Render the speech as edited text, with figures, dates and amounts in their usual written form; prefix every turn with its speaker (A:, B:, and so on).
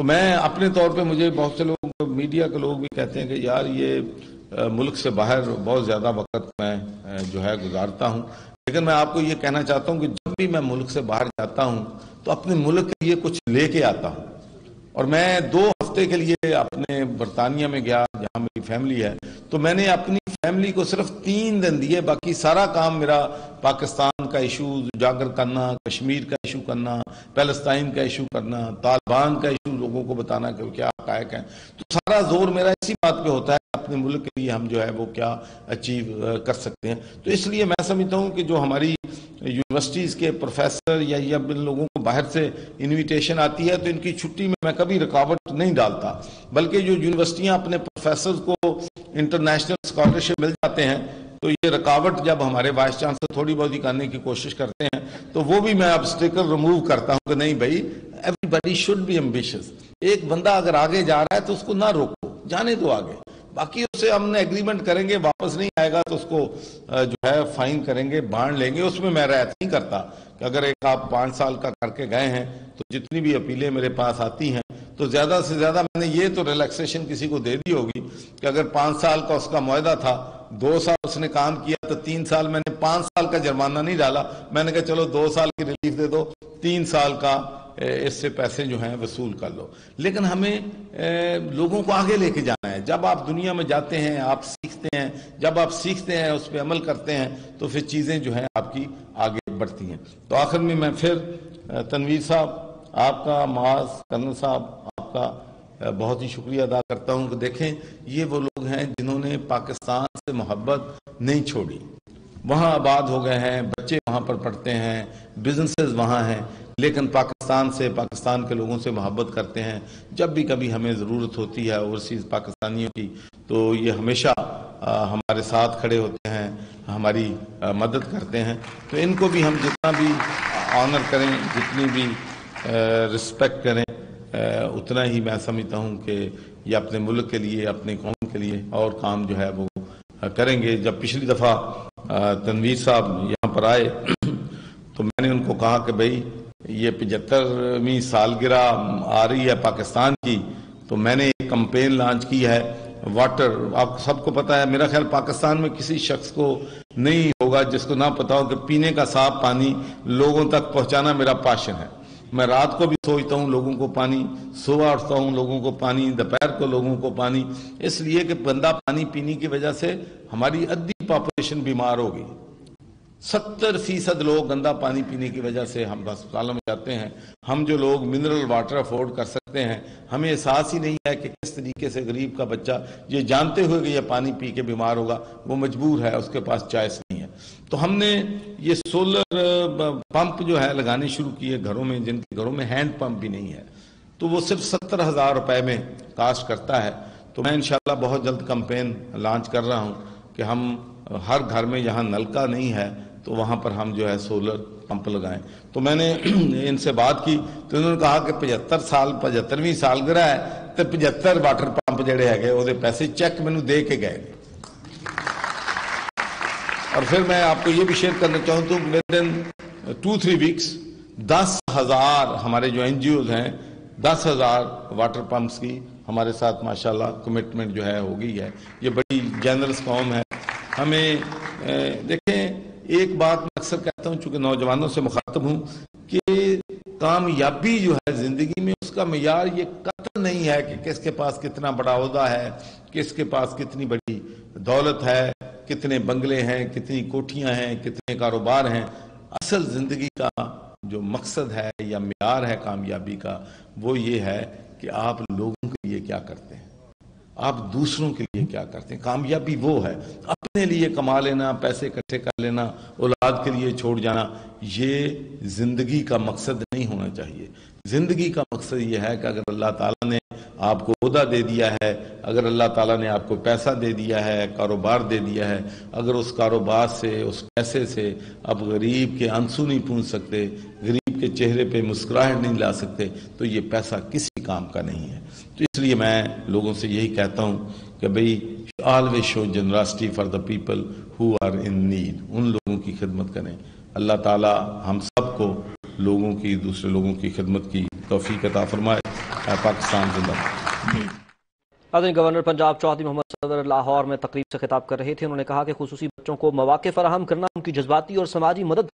A: تو میں اپنے طور پہ، مجھے بہت سے لوگ، میڈیا کے لوگ بھی کہتے ہیں کہ یار یہ ملک سے باہر بہت زیادہ وقت میں جو ہے گزارتا ہوں، لیکن میں آپ کو یہ کہنا چاہتا ہوں کہ جب بھی میں ملک سے باہر جاتا ہوں تو اپنے ملک کے لیے کچھ لے کے آتا ہوں. اور میں 2 ہفتے کے لیے اپنے برطانیہ میں گیا جہاں میری فیملی ہے، تو میں نے اپنی فیملی کو صرف 3 دن دیے، باقی سارا کام میرا پاکستان کا ایشو اجاگر کرنا، کشمیر کا ایشو کرنا، فلسطین کا ایشو کرنا، طالبان کا ایشو لوگوں کو بتانا کہ کیا حقائق ہیں. تو سارا زور میرا اسی بات پہ ہوتا ہے اپنے ملک کے لیے ہم جو ہے وہ کیا اچیو کر سکتے ہیں. تو اس لیے میں سمجھتا ہوں کہ جو ہماری یونیورسٹیز کے پروفیسر یا ان لوگوں کو باہر سے انویٹیشن آتی ہے تو ان کی چھٹی میں کبھی رکاوٹ نہیں ڈالتا، بلکہ جو یونیورسٹیاں اپنے پروفیسر کو انٹرنیشنل اسکالرشپ مل جاتے ہیں تو یہ رکاوٹ جب ہمارے وائس چانسلر تھوڑی بہت ہی کرنے کی کوشش کرتے ہیں تو وہ بھی میں اب اسٹیکر ریموو کرتا ہوں کہ نہیں بھائی، everybody should be ambitious. ایک بندہ اگر آگے جا رہا ہے تو اس کو نہ روکو، جانے دو آگے. باقی اس سے ہم نے ایگریمنٹ کریں گے، واپس نہیں آئے گا تو اس کو جو ہے فائن کریں گے، بانڈ لیں گے. اس میں میں رعایت نہیں کرتا کہ اگر ایک آپ 5 سال کا کر کے گئے ہیں تو جتنی بھی اپیلیں میرے پاس آتی ہیں تو زیادہ سے زیادہ میں نے یہ تو ریلیکسیشن کسی کو دے دی ہوگی کہ اگر 5 سال کا اس کا معاہدہ تھا، 2 سال اس نے کام کیا تو 3 سال میں نے 5 سال کا جرمانہ نہیں ڈالا. میں نے کہا چلو 2 سال کی ریلیف دے دو، 3 سال کا اس سے پیسے جو ہیں وصول کر لو. لیکن ہمیں لوگوں کو آگے لے کے جانا ہے. جب آپ دنیا میں جاتے ہیں آپ سیکھتے ہیں، جب آپ سیکھتے ہیں اس پہ عمل کرتے ہیں تو پھر چیزیں جو ہیں آپ کی آگے بڑھتی ہیں. تو آخر میں پھر تنویر صاحب آپ کا، معاذ کرنل صاحب آپ کا بہت ہی شکریہ ادا کرتا ہوں کہ دیکھیں یہ وہ لوگ ہیں جنہوں نے پاکستان سے محبت نہیں چھوڑی. وہاں آباد ہو گئے ہیں، بچے وہاں پر پڑھتے ہیں، بزنسز وہاں ہیں، لیکن پاکستان سے، پاکستان کے لوگوں سے محبت کرتے ہیں. جب بھی کبھی ہمیں ضرورت ہوتی ہے اوورسیز پاکستانیوں کی تو یہ ہمیشہ ہمارے ساتھ کھڑے ہوتے ہیں، ہماری مدد کرتے ہیں. تو ان کو بھی ہم جتنا بھی آنر کریں، جتنی بھی رسپیکٹ کریں، اتنا ہی میں سمجھتا ہوں کہ یہ اپنے ملک کے لیے، اپنے قوم کے لیے اور کام جو ہے وہ کریں گے. جب پچھلی دفعہ تنویر صاحب یہاں پر آئے تو میں نے ان کو کہا کہ بھئی یہ 75ویں سالگرہ آ رہی ہے پاکستان کی، تو میں نے ایک کمپین لانچ کی ہے واٹر. آپ سب کو پتا ہے، میرا خیال پاکستان میں کسی شخص کو نہیں ہوگا جس کو نہ پتا ہو کہ پینے کا صاف پانی لوگوں تک پہنچانا میرا پاشن ہے. میں رات کو بھی سوچتا ہوں لوگوں کو پانی، صبح اٹھتا ہوں لوگوں کو پانی، دوپہر کو لوگوں کو پانی، اس لیے کہ گندا پانی پینے کی وجہ سے ہماری ادھی پاپولیشن بیمار ہوگی. 70% لوگ گندا پانی پینے کی وجہ سے ہم ہسپتالوں میں جاتے ہیں. ہم جو لوگ منرل واٹر افورڈ کر سکتے ہیں، ہمیں احساس ہی نہیں ہے کہ کس طریقے سے غریب کا بچہ یہ جانتے ہوئے کہ یہ پانی پی کے بیمار ہوگا وہ مجبور ہے، اس کے پاس چوائس نہیں ہے. تو ہم نے یہ سولر پمپ جو ہے لگانے شروع کیے گھروں میں، جن کے گھروں میں ہینڈ پمپ بھی نہیں ہے، تو وہ صرف 70,000 روپے میں کاسٹ کرتا ہے. تو میں انشاءاللہ بہت جلد کمپین لانچ کر رہا ہوں کہ ہم ہر گھر میں جہاں نلکا نہیں ہے تو وہاں پر ہم جو ہے سولر پمپ لگائیں. تو میں نے ان سے بات کی تو انہوں نے کہا کہ 75ویں سالگرہ ہے تو 75 واٹر پمپ جڑے ہے وہ پیسے چیک مینوں دے کے گئے. اور پھر میں آپ کو یہ بھی شیئر کرنا چاہوں تو ود ان 2-3 ویکس 10,000 ہمارے جو NGOs ہیں، 10,000 واٹر پمپس کی ہمارے ساتھ ماشاءاللہ کمٹمنٹ جو ہے ہو گئی ہے. یہ بڑی جنرس قوم ہے. ہمیں دیکھیں ایک بات میں اکثر کہتا ہوں، چونکہ نوجوانوں سے مخاطب ہوں، کہ کامیابی جو ہے زندگی میں اس کا معیار یہ قطع نہیں ہے کہ کس کے پاس کتنا بڑا عہدہ ہے، کس کے پاس کتنی بڑی دولت ہے، کتنے بنگلے ہیں، کتنی کوٹھیاں ہیں، کتنے کاروبار ہیں. اصل زندگی کا جو مقصد ہے یا معیار ہے کامیابی کا وہ یہ ہے کہ آپ لوگوں کے لیے کیا کرتے ہیں، آپ دوسروں کے لیے کیا کرتے ہیں. کامیابی وہ ہے. اپنے لیے کما لینا، پیسے اکٹھے کر لینا، اولاد کے لیے چھوڑ جانا، یہ زندگی کا مقصد نہیں ہونا چاہیے. زندگی کا مقصد یہ ہے کہ اگر اللہ تعالیٰ نے آپ کو عہدہ دے دیا ہے، اگر اللہ تعالیٰ نے آپ کو پیسہ دے دیا ہے، کاروبار دے دیا ہے، اگر اس کاروبار سے، اس پیسے سے آپ غریب کے آنسو نہیں پونچھ سکتے، غریب کے چہرے پہ مسکراہٹ نہیں لا سکتے تو یہ پیسہ کسی کام کا نہیں ہے. تو اس لیے میں لوگوں سے یہی کہتا ہوں کہ بھئی always show generosity for the people who are in need. ان لوگوں کی خدمت کریں. اللہ تعالیٰ ہم سب کو لوگوں کی، دوسرے لوگوں کی خدمت کی توفیق عطا فرمائے. پاکستان زندہ باد۔
B: ناظرین، گورنر پنجاب چودھری محمد صدر لاہور میں تقریب سے خطاب کر رہے تھے۔ انہوں نے کہا کہ خصوصی بچوں کو مواقع فراہم کرنا ان کی جذباتی اور سماجی مدد